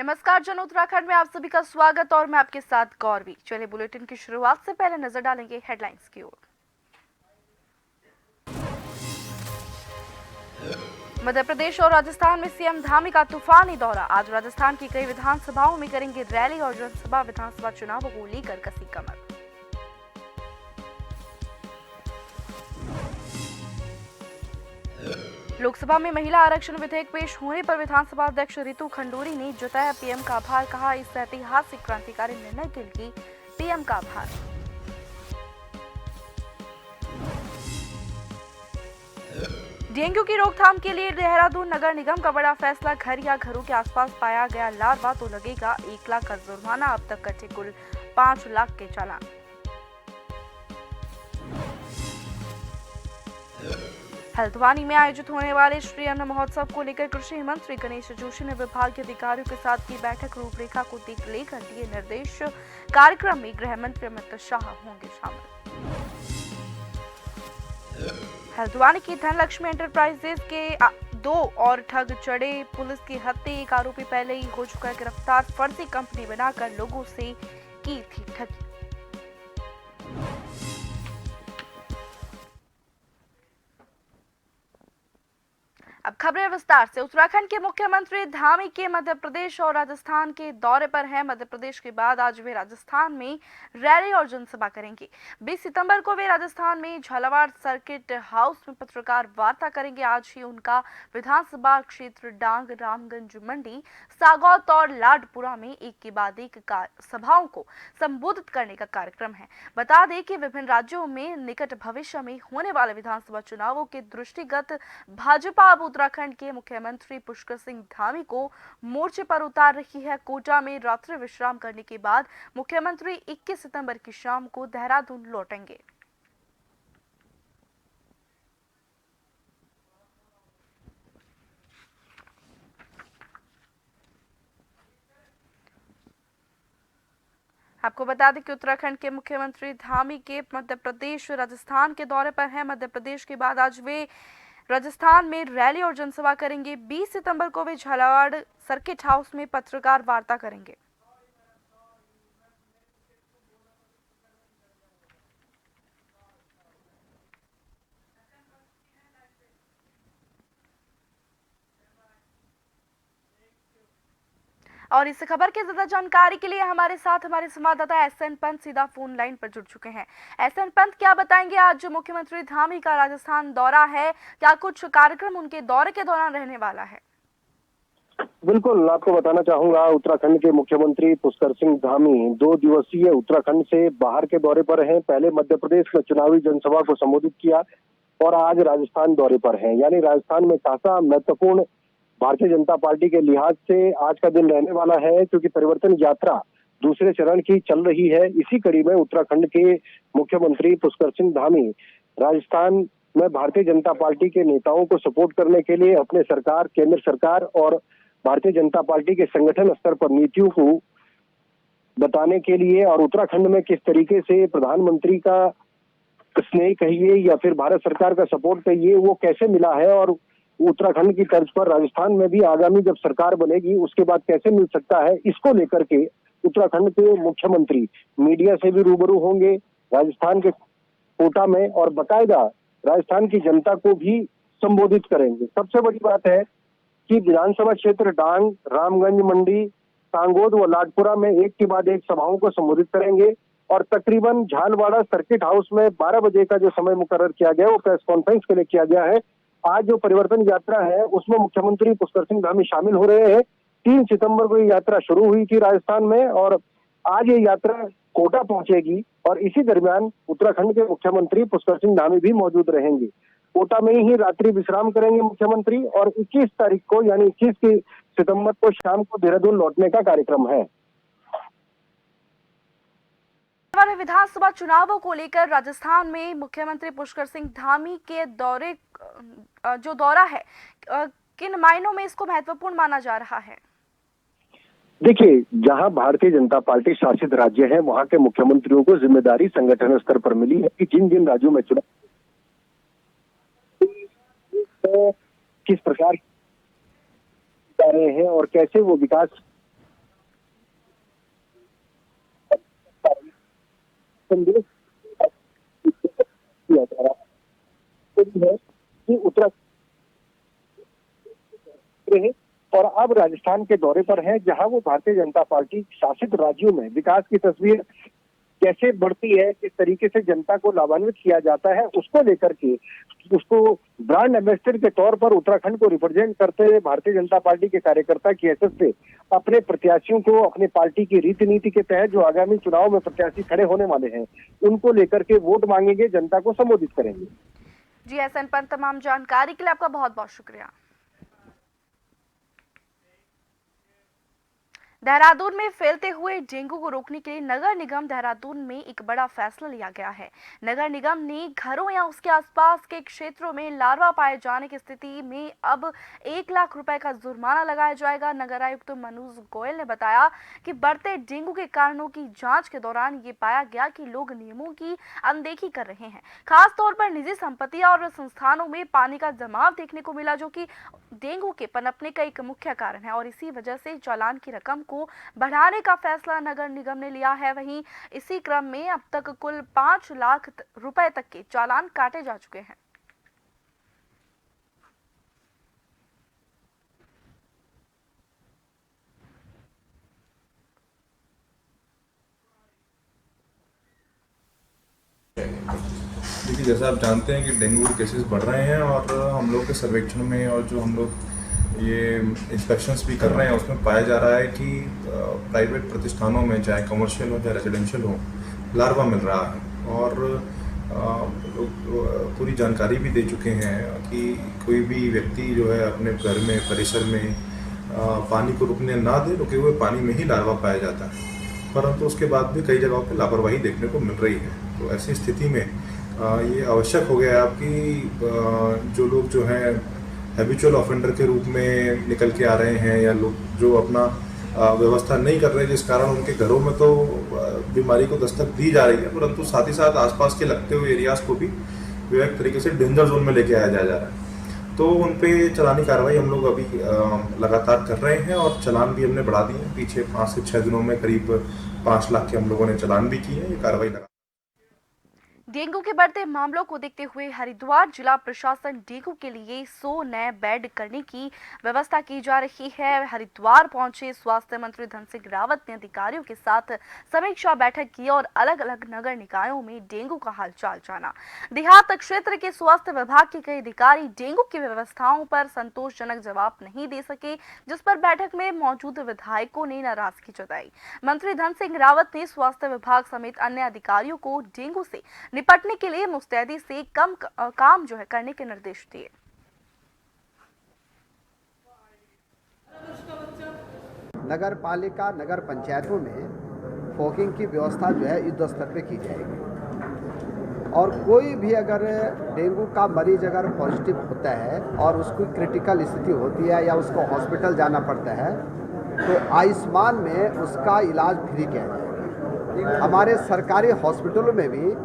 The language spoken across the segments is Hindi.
नमस्कार जन उत्तराखंड में आप सभी का स्वागत और मैं आपके साथ गौरवी। चलिए बुलेटिन की शुरुआत से पहले नजर डालेंगे हेडलाइंस की ओर। मध्य प्रदेश और राजस्थान में सीएम धामी का तूफानी दौरा। आज राजस्थान की कई विधानसभाओं में करेंगे रैली और जनसभा। विधानसभा चुनावों को लेकर कसी कमर। लोकसभा में महिला आरक्षण विधेयक पेश होने पर विधानसभा अध्यक्ष रितु खंडूरी ने जताया पीएम का आभार। कहा इस ऐतिहासिक क्रांतिकारी निर्णय के लिए पीएम का आभार। डेंगू की रोकथाम के लिए देहरादून नगर निगम का बड़ा फैसला। घर या घरों के आसपास पाया गया लार्वा तो लगेगा 1 लाख का जुर्माना। अब तक कटे कुल 5 लाख के चालान। हल्द्वानी में आयोजित होने वाले श्री अन्न महोत्सव को लेकर कृषि मंत्री गणेश जोशी ने विभागीय अधिकारियों के साथ की बैठक। रूपरेखा को लेकर दिए निर्देश। कार्यक्रम में गृह मंत्री अमित शाह होंगे शामिल। हल्द्वानी की धनलक्ष्मी एंटरप्राइजेज के 2 और ठग चढ़े। पुलिस की हत्या। एक आरोपी पहले ही हो चुका है गिरफ्तार। फर्जी कंपनी बनाकर लोगों से की थी ठगी। अब खबरें विस्तार से। उत्तराखंड के मुख्यमंत्री धामी के मध्य प्रदेश और राजस्थान के दौरे पर हैं। मध्य प्रदेश के बाद आज वे राजस्थान में रैली और जनसभा करेंगे। 20 सितंबर को वे राजस्थान में झालावाड़ सर्किट हाउस में पत्रकार वार्ता करेंगे। आज ही उनका विधानसभा क्षेत्र डांग, रामगंज मंडी, सागौत और लाडपुरा में एक के बाद एक सभाओं को संबोधित करने का कार्यक्रम है। बता दें कि विभिन्न राज्यों में निकट भविष्य में होने वाले विधानसभा चुनावों के दृष्टिगत भाजपा उत्तराखंड के मुख्यमंत्री पुष्कर सिंह धामी को मोर्चे पर उतार रही है। कोटा में रात्रि विश्राम करने के बाद मुख्यमंत्री 21 सितंबर की शाम को देहरादून लौटेंगे। आपको बता दें कि उत्तराखंड के मुख्यमंत्री धामी के मध्य प्रदेश, राजस्थान के दौरे पर हैं। मध्य प्रदेश के बाद आज वे राजस्थान में रैली और जनसभा करेंगे। 20 सितंबर को वे झालावाड़ सर्किट हाउस में पत्रकार वार्ता करेंगे। और इस खबर की ज्यादा जानकारी के लिए हमारे साथ हमारे संवाददाता एसएन पंत सीधा फोन लाइन पर जुड़ चुके हैं। एसएन पंत, क्या बताएंगे आज जो मुख्यमंत्री धामी का राजस्थान दौरा है, क्या कुछ कार्यक्रम उनके दौरे के दौरान रहने वाला है? बिल्कुल, आपको बताना चाहूंगा उत्तराखंड के मुख्यमंत्री पुष्कर सिंह धामी 2 दिवसीय उत्तराखंड से बाहर के दौरे पर हैं। पहले मध्य प्रदेश में चुनावी जनसभा को संबोधित किया और आज राजस्थान दौरे पर हैं। यानी राजस्थान में खासा महत्वपूर्ण भारतीय जनता पार्टी के लिहाज से आज का दिन रहने वाला है, क्योंकि परिवर्तन यात्रा दूसरे चरण की चल रही है। इसी कड़ी में उत्तराखंड के मुख्यमंत्री पुष्कर सिंह धामी राजस्थान में भारतीय जनता पार्टी के नेताओं को सपोर्ट करने के लिए अपने सरकार, केंद्र सरकार और भारतीय जनता पार्टी के संगठन स्तर पर नीतियों को बताने के लिए और उत्तराखंड में किस तरीके से प्रधानमंत्री का स्नेह कहिए या फिर भारत सरकार का सपोर्ट कहिए, वो कैसे मिला है और उत्तराखंड की तर्ज पर राजस्थान में भी आगामी जब सरकार बनेगी उसके बाद कैसे मिल सकता है, इसको लेकर के उत्तराखंड के मुख्यमंत्री मीडिया से भी रूबरू होंगे राजस्थान के कोटा में और बाकायदा राजस्थान की जनता को भी संबोधित करेंगे। सबसे बड़ी बात है कि विधानसभा क्षेत्र डांग, रामगंज मंडी, सांगोद व लाडपुरा में एक के बाद एक सभाओं को संबोधित करेंगे और तकरीबन झालवाड़ा सर्किट हाउस में 12 बजे का जो समय मुकर्रर किया गया वो प्रेस कॉन्फ्रेंस के लिए किया गया है। आज जो परिवर्तन यात्रा है उसमें मुख्यमंत्री पुष्कर सिंह धामी शामिल हो रहे हैं। 3 सितंबर को ये यात्रा शुरू हुई थी राजस्थान में और आज ये यात्रा कोटा पहुंचेगी और इसी दरमियान उत्तराखंड के मुख्यमंत्री पुष्कर सिंह धामी भी मौजूद रहेंगे। कोटा में ही रात्रि विश्राम करेंगे मुख्यमंत्री और 21 तारीख को यानी 21 सितंबर को शाम को देहरादून लौटने का कार्यक्रम है। विधानसभा चुनावों को लेकर राजस्थान में मुख्यमंत्री पुष्कर सिंह धामी के दौरे जो दौरा है, किन मायनों में इसको महत्वपूर्ण माना जा रहा है? देखिए, जहां भारतीय जनता पार्टी शासित राज्य है वहां के मुख्यमंत्रियों को जिम्मेदारी संगठन स्तर पर मिली है कि जिन जिन राज्यों में चुनाव किस प्रकार जा रहे हैं और कैसे वो विकास संदेश किया जा रहा है कि उत्तराखंड है और अब राजस्थान के दौरे पर है, जहां वो भारतीय जनता पार्टी शासित राज्यों में विकास की तस्वीर कैसे बढ़ती है, किस तरीके से जनता को लाभान्वित किया जाता है, उसको लेकर के उसको ब्रांड एम्बेसडर के तौर पर उत्तराखंड को रिप्रेजेंट करते हुए भारतीय जनता पार्टी के कार्यकर्ता की हैसियत से अपने प्रत्याशियों को अपने पार्टी की रीति नीति के तहत जो आगामी चुनाव में प्रत्याशी खड़े होने वाले हैं उनको लेकर के वोट मांगेंगे, जनता को संबोधित करेंगे। जी एसएन पर तमाम जानकारी के लिए आपका बहुत बहुत शुक्रिया। देहरादून में फैलते हुए डेंगू को रोकने के लिए नगर निगम देहरादून में एक बड़ा फैसला लिया गया है। नगर निगम ने घरों या उसके आसपास के क्षेत्रों में लार्वा पाए जाने की स्थिति में अब 1 लाख रुपए का जुर्माना लगाया जाएगा। नगर आयुक्त मनोज गोयल ने बताया कि बढ़ते डेंगू के कारणों की जांच के दौरान ये पाया गया कि लोग नियमों की अनदेखी कर रहे हैं। खास तौर पर निजी संपत्तियां और संस्थानों में पानी का जमाव देखने को मिला, जो कि डेंगू के पनपने का एक मुख्य कारण है और इसी वजह से चालान की रकम को बढ़ाने का फैसला नगर निगम ने लिया है। वहीं इसी क्रम में अब तक कुल 5 लाख रुपए तक के चालान काटे जा चुके हैं। देखिए, जैसा आप जानते हैं कि डेंगू के केसेस बढ़ रहे हैं और हम लोग के सर्वेक्षण में और जो हम लोग ये इंस्पेक्शंस भी कर रहे हैं उसमें पाया जा रहा है कि प्राइवेट प्रतिष्ठानों में चाहे कमर्शियल हो चाहे रेजिडेंशियल हो लार्वा मिल रहा है और लोग पूरी जानकारी भी दे चुके हैं कि कोई भी व्यक्ति जो है अपने घर में परिसर में पानी को रुकने ना दे, रुके हुए पानी में ही लार्वा पाया जाता है, परंतु उसके बाद भी कई जगहों पर लापरवाही देखने को मिल रही है। तो ऐसी स्थिति में ये आवश्यक हो गया है कि जो लोग जो हैं हैबिचुअल ऑफेंडर के रूप में निकल के आ रहे हैं या लोग जो अपना व्यवस्था नहीं कर रहे हैं, जिस कारण उनके घरों में तो बीमारी को दस्तक दी जा रही है, परंतु साथ ही साथ आसपास के लगते हुए एरियाज़ को भी एक तरीके से डेंजर जोन में लेके आया जा रहा है। तो उन पे चलानी कार्रवाई हम लोग अभी लगातार कर रहे हैं और चलान भी हमने बढ़ा दिए हैं। पीछे 5 से 6 दिनों में करीब 5 लाख के हम लोगों ने चलान भी किए हैं। ये कार्रवाई लगा। डेंगू के बढ़ते मामलों को देखते हुए हरिद्वार जिला प्रशासन डेंगू के लिए 100 नए बेड करने की व्यवस्था की जा रही है। हरिद्वार पहुंचे स्वास्थ्य मंत्री धन सिंह रावत ने अधिकारियों के साथ समीक्षा बैठक की और अलग अलग नगर निकायों में डेंगू का हालचाल जाना। देहात क्षेत्र के स्वास्थ्य विभाग के कई अधिकारी डेंगू की व्यवस्थाओं पर संतोषजनक जवाब नहीं दे सके, जिस पर बैठक में मौजूद विधायकों ने नाराजगी जताई। मंत्री धन सिंह रावत ने स्वास्थ्य विभाग समेत अन्य अधिकारियों को डेंगू से निपटने के लिए मुस्तैदी से काम जो है करने के निर्देश दिए। नगर पालिका नगर पंचायतों में फॉगिंग की व्यवस्था जो है युद्ध स्तर पे की जाएगी और कोई भी अगर डेंगू का मरीज अगर पॉजिटिव होता है और उसकी क्रिटिकल स्थिति होती है या उसको हॉस्पिटल जाना पड़ता है तो आयुष्मान में उसका इलाज फ्री किया जाएगा। हमारे सरकारी हॉस्पिटलों में भी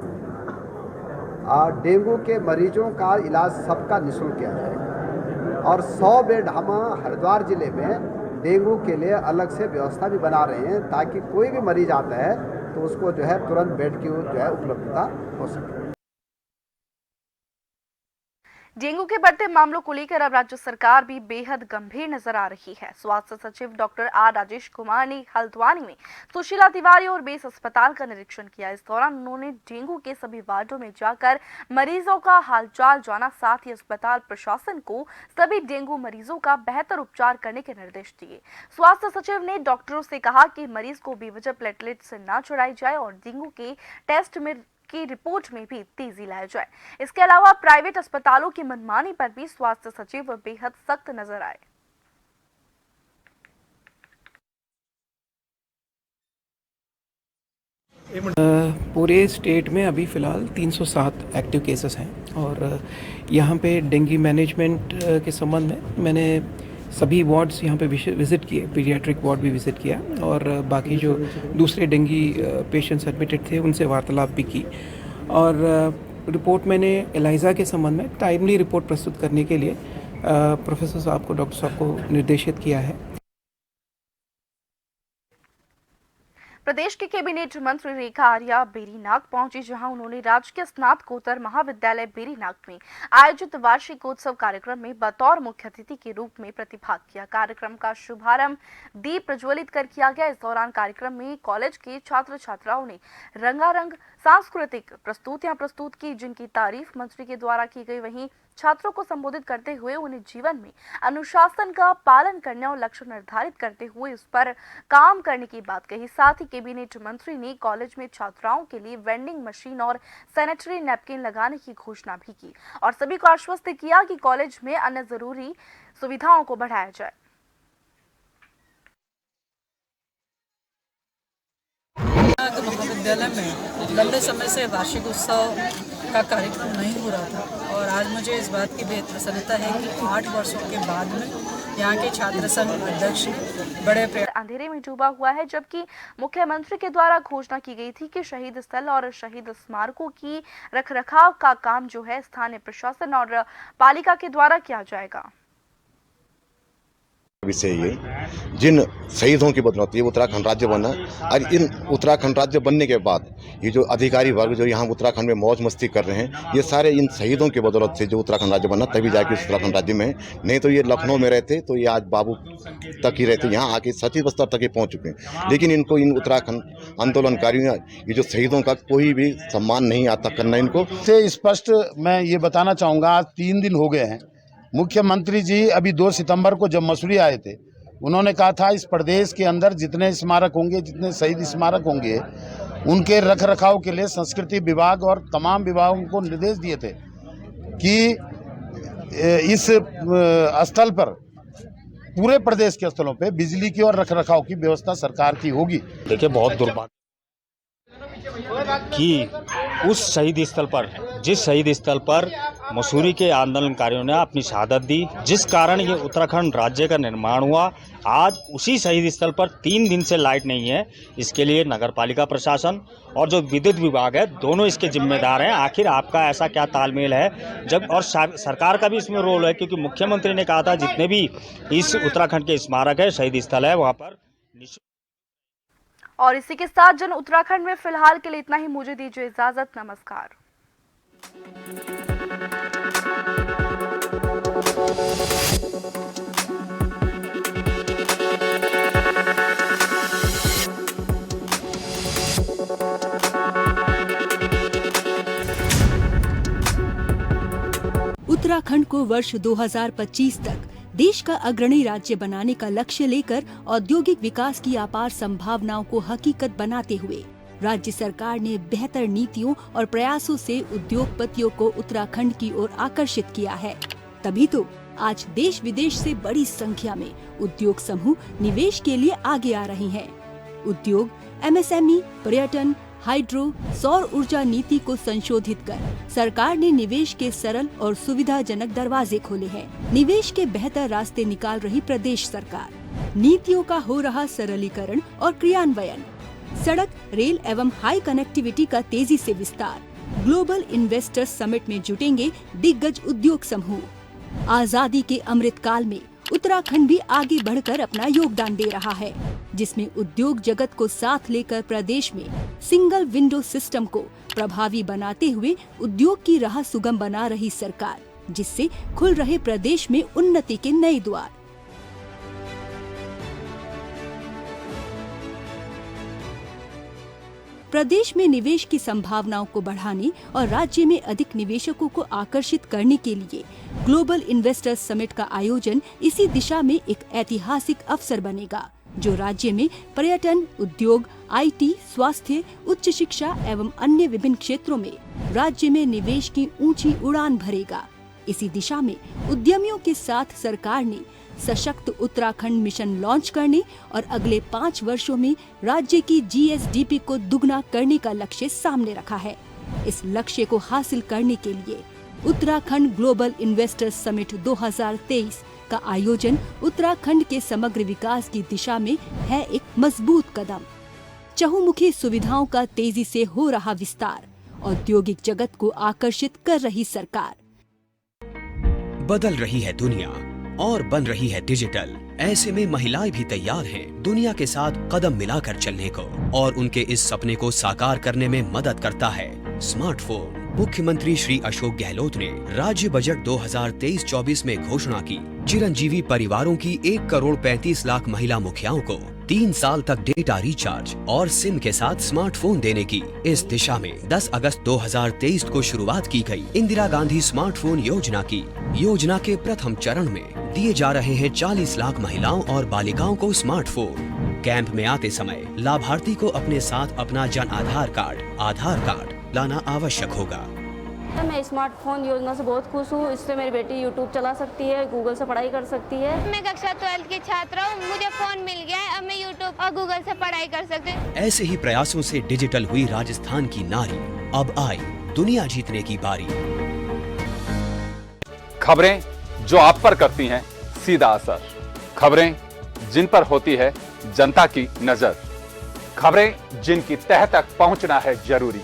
डेंगू के मरीजों का इलाज सबका निःशुल्क किया जाएगा और 100 बेड हम हरिद्वार जिले में डेंगू के लिए अलग से व्यवस्था भी बना रहे हैं ताकि कोई भी मरीज आता है तो उसको जो है तुरंत बेड की जो है उपलब्धता हो सके। डेंगू के बढ़ते मामलों को लेकर अब राज्य सरकार भी बेहद गंभीर नजर आ रही है। स्वास्थ्य सचिव डॉक्टर आर राजेश कुमार ने हल्द्वानी में सुशीला तिवारी और बेस अस्पताल का निरीक्षण किया। इस दौरान उन्होंने डेंगू के सभी वार्डों में जाकर मरीजों का हालचाल जाना, साथ ही अस्पताल प्रशासन को सभी डेंगू मरीजों का बेहतर उपचार करने के निर्देश दिए। स्वास्थ्य सचिव ने डॉक्टरों से कहा कि मरीज को बेवजह प्लेटलेट से न चढ़ाई जाए और डेंगू के टेस्ट में की रिपोर्ट में भी तेजी लाई जाए। इसके अलावा प्राइवेट अस्पतालों की मनमानी पर भी स्वास्थ्य सचिव बेहद सख्त नजर आए। पूरे स्टेट में अभी फ़िलहाल 307 एक्टिव केसेस हैं और यहाँ पे डेंगू मैनेजमेंट के संबंध में मैंने सभी वार्ड्स यहाँ पे विज़िट किए, पीडियाट्रिक वार्ड भी विज़िट किया और बाकी जो दूसरे डेंगू पेशेंट्स एडमिटेड थे उनसे वार्तालाप भी की और रिपोर्ट मैंने एलाइजा के संबंध में टाइमली रिपोर्ट प्रस्तुत करने के लिए प्रोफेसर साहब को, डॉक्टर साहब को निर्देशित किया है। प्रदेश के कैबिनेट मंत्री रेखा आर्या बेरीनाग पहुंची, जहां उन्होंने राजकीय स्नातकोत्तर महाविद्यालय बेरीनाग में आयोजित वार्षिकोत्सव कार्यक्रम में बतौर मुख्य अतिथि के रूप में प्रतिभाग किया। कार्यक्रम का शुभारंभ दीप प्रज्वलित कर किया गया। इस दौरान कार्यक्रम में कॉलेज के छात्र छात्राओं ने रंगारंग सांस्कृतिक प्रस्तुतियां प्रस्तुत की, जिनकी तारीफ मंत्री के द्वारा की गई। वहीं छात्रों को संबोधित करते हुए उन्हें जीवन में अनुशासन का पालन करने और लक्ष्य निर्धारित करते हुए उस पर काम करने की बात कही। साथ ही कैबिनेट मंत्री ने कॉलेज में छात्राओं के लिए वेंडिंग मशीन और सैनिटरी नैपकिन लगाने की घोषणा भी की और सभी को आश्वस्त किया कि कॉलेज में अन्य जरूरी सुविधाओं को बढ़ाया जाए। महाविद्यालय में लंबे समय से वार्षिक उत्सव का कार्यक्रम नहीं हो रहा था और आज मुझे इस बात की बेहद प्रसन्नता है कि 8 वर्षों के बाद में यहाँ के छात्र संघ अध्यक्ष ने बड़े अंधेरे में डूबा हुआ है, जबकि मुख्यमंत्री के द्वारा घोषणा की गई थी कि शहीद स्थल और शहीद स्मारकों की रखरखाव का काम जो है स्थानीय प्रशासन और पालिका के द्वारा किया जाएगा। विषय ये जिन शहीदों की बदौलत ये उत्तराखंड राज्य बना और इन उत्तराखंड राज्य बनने के बाद ये जो अधिकारी वर्ग जो यहाँ उत्तराखंड में मौज मस्ती कर रहे हैं, ये सारे इन शहीदों की बदौलत से जो उत्तराखंड राज्य बना, तभी जाके इस उत्तराखंड राज्य में, नहीं तो ये लखनऊ में रहते तो ये आज बाबू तक ही रहते, यहाँ आके सचिव स्तर तक ही पहुँच चुके हैं। लेकिन इनको इन उत्तराखंड आंदोलनकारियों ये जो शहीदों का कोई भी सम्मान नहीं आता करना इनको से स्पष्ट मैं ये बताना चाहूँगा। आज 3 दिन हो गए हैं। मुख्यमंत्री जी अभी 2 सितंबर को जब मसूरी आए थे, उन्होंने कहा था इस प्रदेश के अंदर जितने स्मारक होंगे, जितने शहीद स्मारक होंगे, उनके रख रखाव के लिए संस्कृति विभाग और तमाम विभागों को निर्देश दिए थे कि इस स्थल पर पूरे प्रदेश के स्थलों पे बिजली की और रख रखाव की व्यवस्था सरकार की होगी। देखिए, बहुत दुर्भाग्य कि उस शहीद स्थल पर, जिस शहीद स्थल पर मसूरी के आंदोलनकारियों ने अपनी शहादत दी, जिस कारण ये उत्तराखंड राज्य का निर्माण हुआ, आज उसी शहीद स्थल पर 3 दिन से लाइट नहीं है। इसके लिए नगर पालिका प्रशासन और जो विद्युत विभाग है, दोनों इसके जिम्मेदार हैं। आखिर आपका ऐसा क्या तालमेल है जब, और सरकार का भी इसमें रोल है, क्योंकि मुख्यमंत्री ने कहा था जितने भी इस उत्तराखंड के स्मारक है, शहीद स्थल है, वहाँ पर। और इसी के साथ जन उत्तराखंड में फिलहाल के लिए इतना ही। मुझे दीजिए इजाजत। नमस्कार। उत्तराखंड को वर्ष 2025 तक देश का अग्रणी राज्य बनाने का लक्ष्य लेकर औद्योगिक विकास की अपार संभावनाओं को हकीकत बनाते हुए राज्य सरकार ने बेहतर नीतियों और प्रयासों से उद्योगपतियों को उत्तराखंड की ओर आकर्षित किया है। तभी तो आज देश विदेश से बड़ी संख्या में उद्योग समूह निवेश के लिए आगे आ रहे हैं। उद्योग, MSME, पर्यटन, हाइड्रो, सौर ऊर्जा नीति को संशोधित कर सरकार ने निवेश के सरल और सुविधाजनक दरवाजे खोले हैं। निवेश के बेहतर रास्ते निकाल रही प्रदेश सरकार। नीतियों का हो रहा सरलीकरण और क्रियान्वयन। सड़क, रेल एवं हाई कनेक्टिविटी का तेजी से विस्तार। ग्लोबल इन्वेस्टर्स समिट में जुटेंगे दिग्गज उद्योग समूह। आजादी के अमृत काल में उत्तराखंड भी आगे बढ़कर अपना योगदान दे रहा है, जिसमें उद्योग जगत को साथ लेकर प्रदेश में सिंगल विंडो सिस्टम को प्रभावी बनाते हुए उद्योग की राह सुगम बना रही सरकार, जिससे खुल रहे प्रदेश में उन्नति के नए द्वार। प्रदेश में निवेश की संभावनाओं को बढ़ाने और राज्य में अधिक निवेशकों को आकर्षित करने के लिए ग्लोबल इन्वेस्टर्स समिट का आयोजन इसी दिशा में एक ऐतिहासिक अवसर बनेगा, जो राज्य में पर्यटन, उद्योग, IT, स्वास्थ्य, उच्च शिक्षा एवं अन्य विभिन्न क्षेत्रों में राज्य में निवेश की ऊंची उड़ान भरेगा। इसी दिशा में उद्यमियों के साथ सरकार ने सशक्त उत्तराखंड मिशन लॉन्च करने और अगले 5 वर्षों में राज्य की GSDP को दुगना करने का लक्ष्य सामने रखा है। इस लक्ष्य को हासिल करने के लिए उत्तराखंड ग्लोबल इन्वेस्टर्स समिट 2023 का आयोजन उत्तराखंड के समग्र विकास की दिशा में है एक मजबूत कदम। चहुमुखी सुविधाओं का तेजी से हो रहा विस्तार, औद्योगिक जगत को आकर्षित कर रही सरकार। बदल रही है दुनिया और बन रही है डिजिटल। ऐसे में महिलाएं भी तैयार हैं दुनिया के साथ कदम मिलाकर चलने को, और उनके इस सपने को साकार करने में मदद करता है स्मार्टफोन। मुख्यमंत्री श्री अशोक गहलोत ने राज्य बजट 2023-24 में घोषणा की, चिरंजीवी परिवारों की 1,35,00,000 महिला मुखियाओं को 3 साल तक डेटा रिचार्ज और सिम के साथ स्मार्टफोन देने की। इस दिशा में 10 अगस्त 2023 को शुरुआत की गई इंदिरा गांधी स्मार्टफोन योजना की। योजना के प्रथम चरण में दिए जा रहे हैं 40 लाख महिलाओं और बालिकाओं को स्मार्टफोन। कैंप में आते समय लाभार्थी को अपने साथ अपना जन आधार कार्ड लाना आवश्यक होगा। मैं स्मार्टफोन योजना से बहुत खुश हूँ। इससे मेरी बेटी यूट्यूब चला सकती है, गूगल से पढ़ाई कर सकती है। मैं कक्षा 12 की छात्रा हूँ, मुझे फोन मिल गया है, अब मैं यूट्यूब और गूगल से पढ़ाई कर सकती हूँ। ऐसे ही प्रयासों से डिजिटल हुई राजस्थान की नारी, अब आई दुनिया जीतने की बारी। खबरें जो आप पर करती हैं सीधा असर, खबरें जिन पर होती है जनता की नजर, खबरें जिनकी तह तक पहुंचना है जरूरी,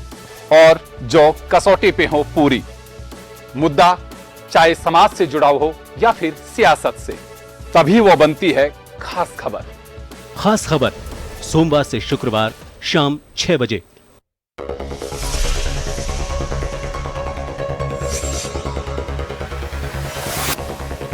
और जो कसौटी पे हो पूरी। मुद्दा चाहे समाज से जुड़ा हो या फिर सियासत से, तभी वो बनती है खास खबर। खास खबर सोमवार से शुक्रवार शाम 6 बजे